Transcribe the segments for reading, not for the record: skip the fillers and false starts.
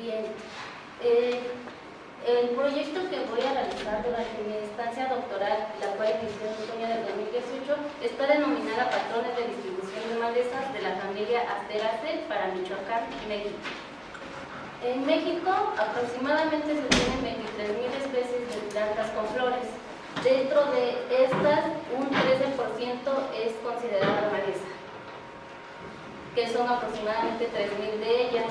Bien, el proyecto que voy a realizar durante mi estancia doctoral, la cual inició en otoño del 2018, está denominada Patrones de Distribución de Malezas de la familia Asteraceae para Michoacán, México. En México aproximadamente se tienen 23.000 especies de plantas con flores. Dentro de estas, un 13% es considerada maleza, que son aproximadamente 3.000 de ellas.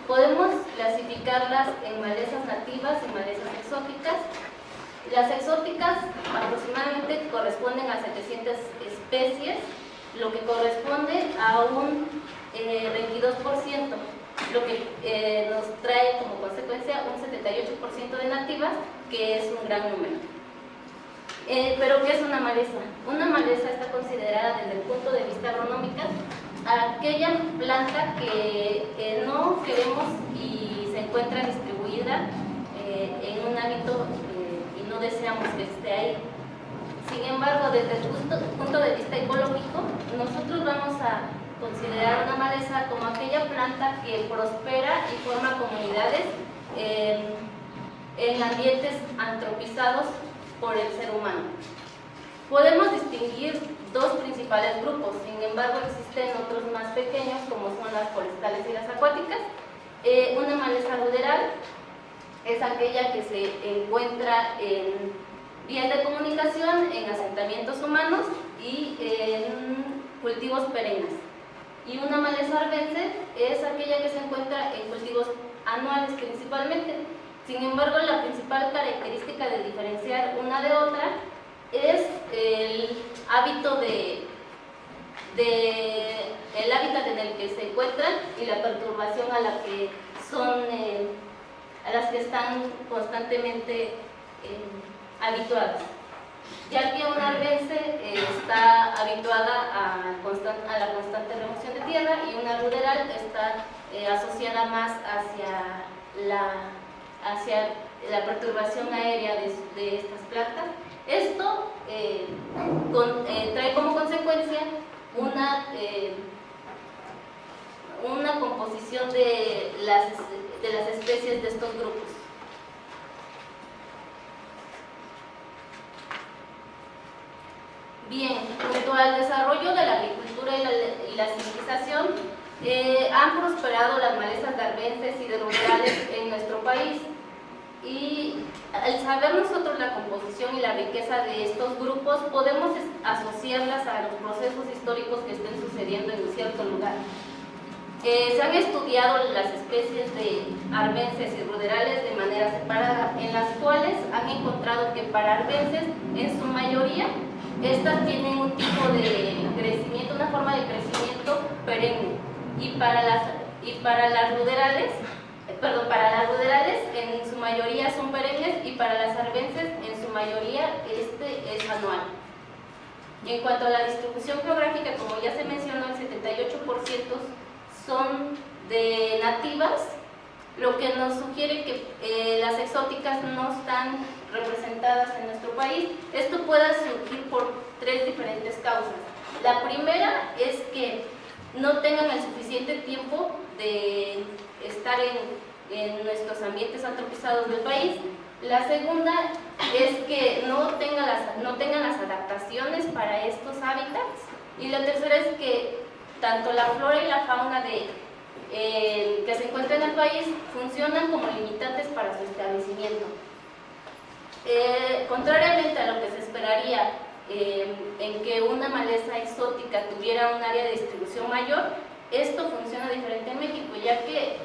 Podemos clasificarlas en malezas nativas y malezas exóticas. Las exóticas aproximadamente corresponden a 700 especies, lo que corresponde a un 22%, lo que nos trae como consecuencia un 78% de nativas, que es un gran número. ¿Pero qué es una maleza? Una maleza está considerada desde el punto de vista agronómico aquella planta que no queremos y se encuentra distribuida en un hábito y no deseamos que esté ahí. Sin embargo, desde el punto de vista ecológico, nosotros vamos a considerar una maleza como aquella planta que prospera y forma comunidades en ambientes antropizados por el ser humano. Podemos distinguir dos principales grupos, sin embargo existen otros más pequeños como son las forestales y las acuáticas. Una maleza ruderal es aquella que se encuentra en vías de comunicación, en asentamientos humanos y en cultivos perennes. Y una maleza arvense es aquella que se encuentra en cultivos anuales principalmente. Sin embargo, la principal característica de diferenciar una de otra es el hábito el hábitat en el que se encuentran y la perturbación a las que están constantemente habituadas, ya que una arvense está habituada a la constante remoción de tierra y una ruderal está asociada más hacia la perturbación aérea de estas plantas. Esto trae como consecuencia una composición de las especies de estos grupos. Bien, junto al desarrollo de la agricultura y la civilización, han prosperado las malezas de arbenses y de ruderales en nuestro país. Y al saber nosotros la composición y la riqueza de estos grupos, podemos asociarlas a los procesos históricos que estén sucediendo en un cierto lugar. Se han estudiado las especies de arbenses y ruderales de manera separada, en las cuales han encontrado que para arbenses, en su mayoría, estas tienen un tipo de crecimiento, una forma de crecimiento perenne, y para las ruderales en su mayoría son perennes y para las arbenses en su mayoría es anual. En cuanto a la distribución geográfica, como ya se mencionó, el 78% son de nativas, lo que nos sugiere que las exóticas no están representadas en nuestro país. Esto puede surgir por tres diferentes causas. La primera es que no tengan el suficiente tiempo de estar en nuestros ambientes antropizados del país. La segunda es que no tengan las adaptaciones para estos hábitats. Y la tercera es que tanto la flora y la fauna que se encuentra en el país funcionan como limitantes para su establecimiento. Contrariamente a lo que se esperaría en que una maleza exótica tuviera un área de distribución mayor, esto funciona diferente en México, ya que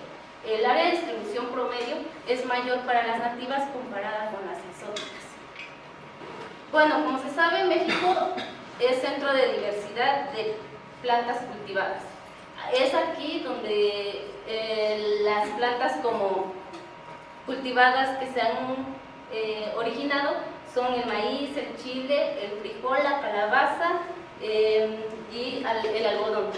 el área de distribución promedio es mayor para las nativas comparada con las exóticas. Bueno, como se sabe, México es centro de diversidad de plantas cultivadas. Es aquí donde las plantas como cultivadas que se han originado son el maíz, el chile, el frijol, la calabaza y el algodón.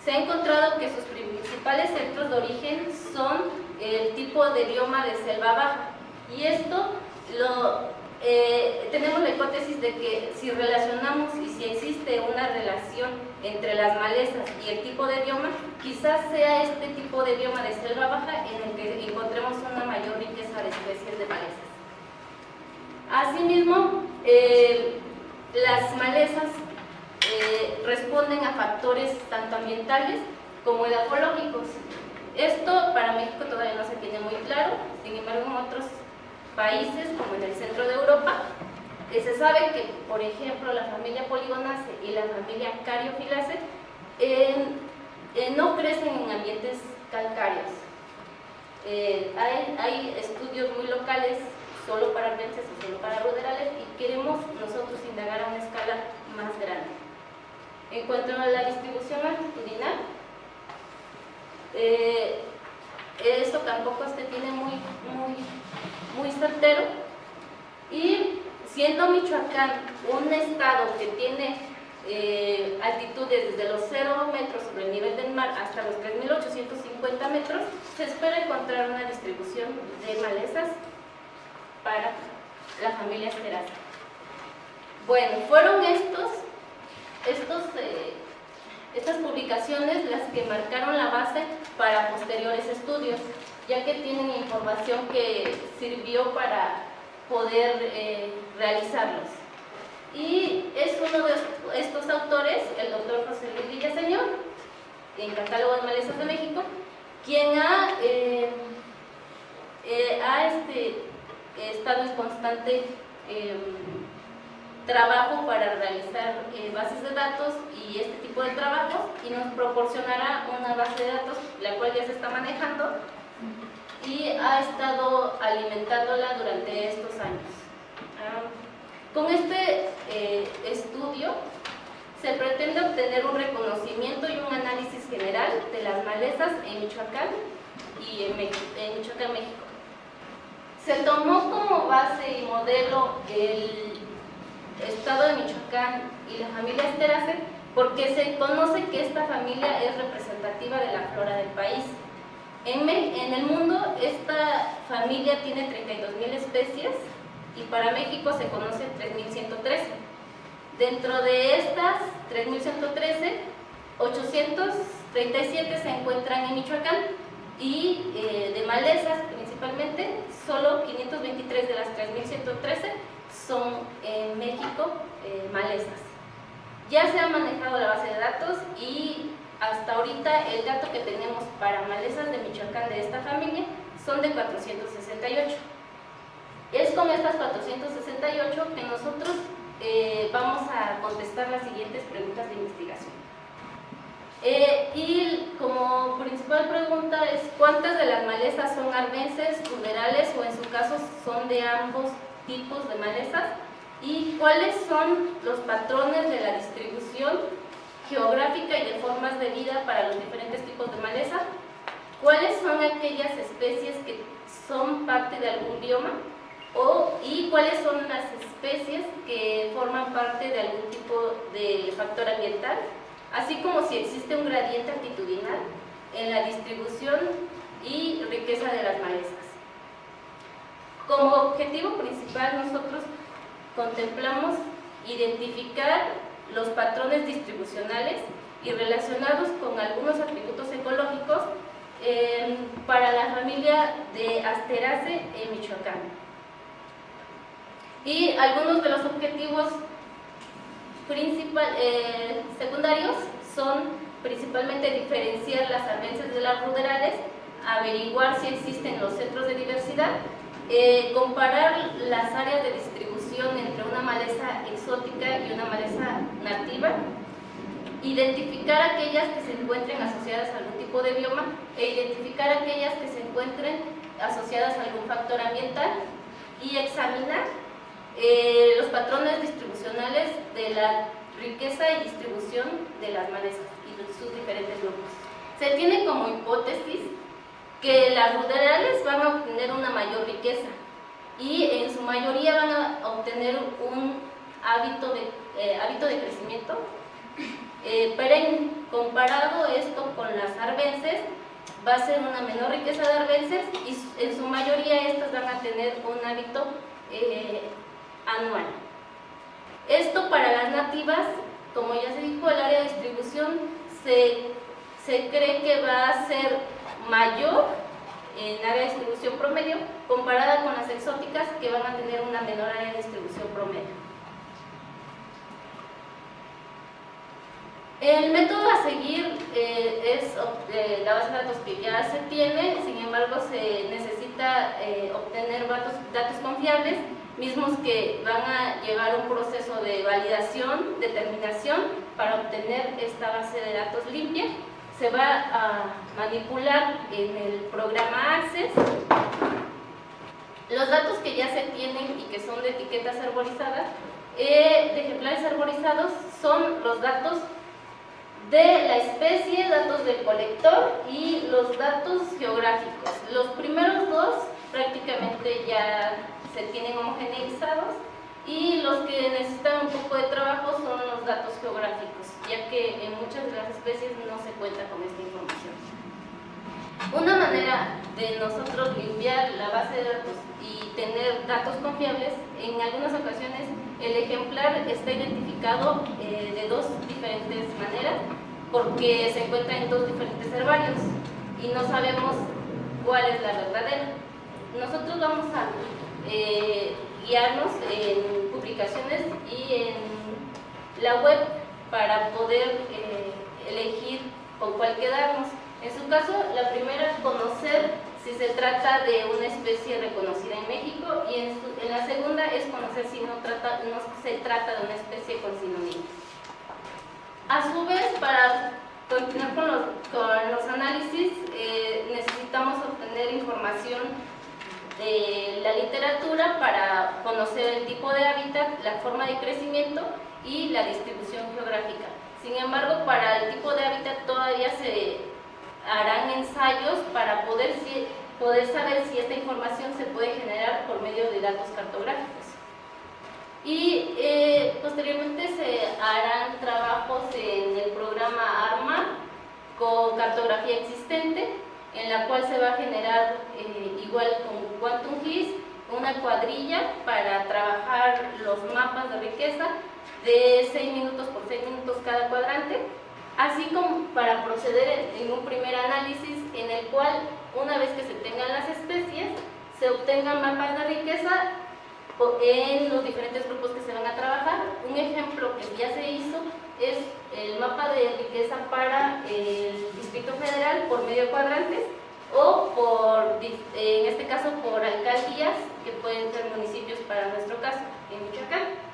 Se ha encontrado que sus principales centros de origen son el tipo de bioma de selva baja, y esto tenemos la hipótesis de que si relacionamos y si existe una relación entre las malezas y el tipo de bioma, quizás sea este tipo de bioma de selva baja en el que encontremos una mayor riqueza de especies de malezas. Asimismo, las malezas responden a factores tanto ambientales como edafológicos. Esto para México todavía no se tiene muy claro, sin embargo en otros países como en el centro de Europa se sabe que, por ejemplo, la familia Polygonaceae y la familia Caryophyllaceae no crecen en ambientes calcáreos. Hay estudios muy locales solo para arbences o solo para ruderales y queremos nosotros indagar a una escala más grande. En cuanto a la distribución altitudinal, esto tampoco se tiene muy certero, y siendo Michoacán un estado que tiene altitudes desde los 0 metros sobre el nivel del mar hasta los 3.850 metros, se espera encontrar una distribución de malezas para la familia Asteraceae. Bueno, fueron estas publicaciones las que marcaron la base para posteriores estudios, ya que tienen información que sirvió para poder realizarlos. Y es uno de estos autores, el doctor José Luis Villaseñor, en Catálogo de Malezas de México, quien ha estado en constante trabajo para realizar bases de datos y este tipo de trabajos, y nos proporcionará una base de datos la cual ya se está manejando y ha estado alimentándola durante estos años. Con este estudio se pretende obtener un reconocimiento y un análisis general de las malezas en Michoacán y en Michoacán, México. Se tomó como base y modelo el estado de Michoacán y la familia Asteraceae porque se conoce que esta familia es representativa de la flora del país. En el mundo esta familia tiene 32.000 especies y para México se conocen 3.113. Dentro de estas 3.113, 837 se encuentran en Michoacán y de malezas principalmente, solo 523 de las 3.113 son en México malezas. Ya se ha manejado la base de datos y hasta ahorita el dato que tenemos para malezas de Michoacán de esta familia son de 468. Es con estas 468 que nosotros vamos a contestar las siguientes preguntas de investigación. Y como principal pregunta es ¿cuántas de las malezas son arbences, ruderales o en su caso son de ambos tipos de malezas? ¿Y cuáles son los patrones de la distribución geográfica y de formas de vida para los diferentes tipos de maleza? ¿Cuáles son aquellas especies que son parte de algún bioma? ¿Y cuáles son las especies que forman parte de algún tipo de factor ambiental? Así como si existe un gradiente altitudinal en la distribución y riqueza de las malezas. Como objetivo principal nosotros contemplamos identificar los patrones distribucionales y relacionados con algunos atributos ecológicos para la familia de Asteraceae en Michoacán. Y algunos de los objetivos secundarios son principalmente diferenciar las arbences de las ruderales, averiguar si existen los centros de diversidad, comparar las áreas de distribución entre una maleza exótica y una maleza nativa, identificar aquellas que se encuentren asociadas a algún tipo de bioma e identificar aquellas que se encuentren asociadas a algún factor ambiental y examinar los patrones distribucionales de la riqueza y distribución de las malezas y sus diferentes grupos. Se tiene como hipótesis que las ruderales van a obtener una mayor riqueza y en su mayoría van a obtener un hábito de crecimiento perenne. Comparado esto con las arbences, va a ser una menor riqueza de arbences y en su mayoría estas van a tener un hábito anual. Esto para las nativas, como ya se dijo, el área de distribución se cree que va a ser mayor en área de distribución promedio comparada con las exóticas, que van a tener una menor área de distribución promedio. El método a seguir es la base de datos que ya se tiene, sin embargo se necesita obtener datos confiables, mismos que van a llevar un proceso de validación, determinación, para obtener esta base de datos limpia. Se va a manipular en el programa Access. Los datos que ya se tienen y que son de etiquetas arborizadas, de ejemplares arborizados, son los datos de la especie, datos del colector y los datos geográficos. Los primeros dos prácticamente ya se tienen homogeneizados, y los que necesitan un poco de trabajo son los datos geográficos, ya que en muchas de las especies no se cuenta con esta información. Una manera de nosotros limpiar la base de datos y tener datos confiables, en algunas ocasiones el ejemplar está identificado de dos diferentes maneras, porque se encuentra en dos diferentes herbarios y no sabemos cuál es la verdadera. Nosotros vamos a guiarnos en publicaciones y en la web para poder elegir con cuál quedarnos. En su caso, la primera es conocer si se trata de una especie reconocida en México, y en la segunda es conocer si no se trata de una especie con sinónimo. A su vez, para continuar con los análisis, necesitamos obtener información de la literatura para conocer el tipo de hábitat, la forma de crecimiento y la distribución geográfica. Sin embargo, para el tipo de hábitat todavía se harán ensayos para poder saber si esta información se puede generar por medio de datos cartográficos. Y posteriormente se harán trabajos en el programa ARMA con cartografía existente, en la cual se va a generar, igual con Quantum GIS, una cuadrilla para trabajar los mapas de riqueza de 6 minutos por 6 minutos cada cuadrante, así como para proceder en un primer análisis en el cual, una vez que se tengan las especies, se obtengan mapas de riqueza en los diferentes grupos que se van a trabajar. Un ejemplo que ya se hizo es el mapa de riqueza para el Distrito Federal por medio de cuadrantes, o en este caso por alcaldías, que pueden ser municipios para nuestro caso en Michoacán,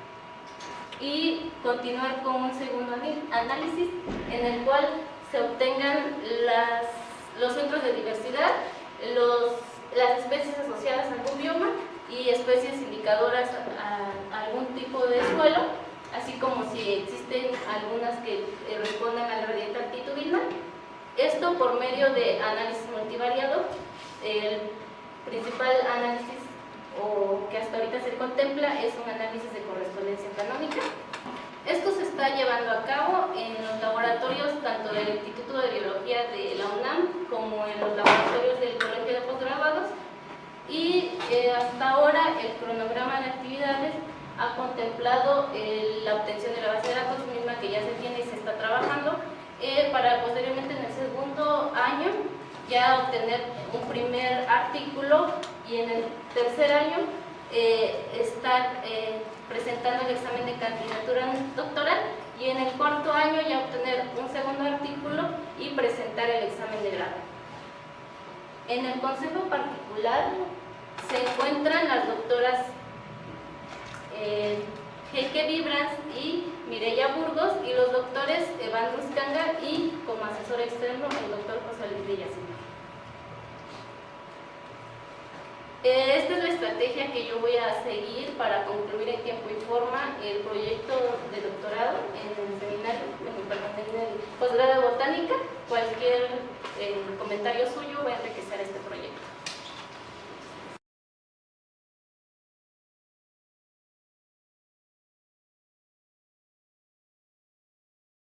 y continuar con un segundo análisis en el cual se obtengan los centros de diversidad, las especies asociadas a algún bioma y especies indicadoras a algún tipo de suelo, así como si existen algunas que respondan al gradiente altitudinal. Esto por medio de análisis multivariado. El principal análisis que hasta ahorita se contempla es un análisis de correspondencia canónica. Esto se está llevando a cabo en los laboratorios tanto del Instituto de Biología de la UNAM como en los laboratorios del Colegio de Postgraduados, y hasta ahora el cronograma de actividades ha contemplado la obtención de la base de datos misma que ya se tiene y se está trabajando, para posteriormente en el segundo año ya obtener un primer artículo, y en el tercer año estar presentando el examen de candidatura doctoral, y en el cuarto año ya obtener un segundo artículo y presentar el examen de grado. En el consejo particular se encuentran las doctoras Heike Vibrans y Mireya Burgos, y los doctores Evan Ruscanga, y como asesor externo el doctor José Luis Villaseñor. Esta es la estrategia que yo voy a seguir para concluir en tiempo y forma el proyecto de doctorado en el seminario, en el posgrado de botánica. Cualquier comentario suyo va a enriquecer este proyecto.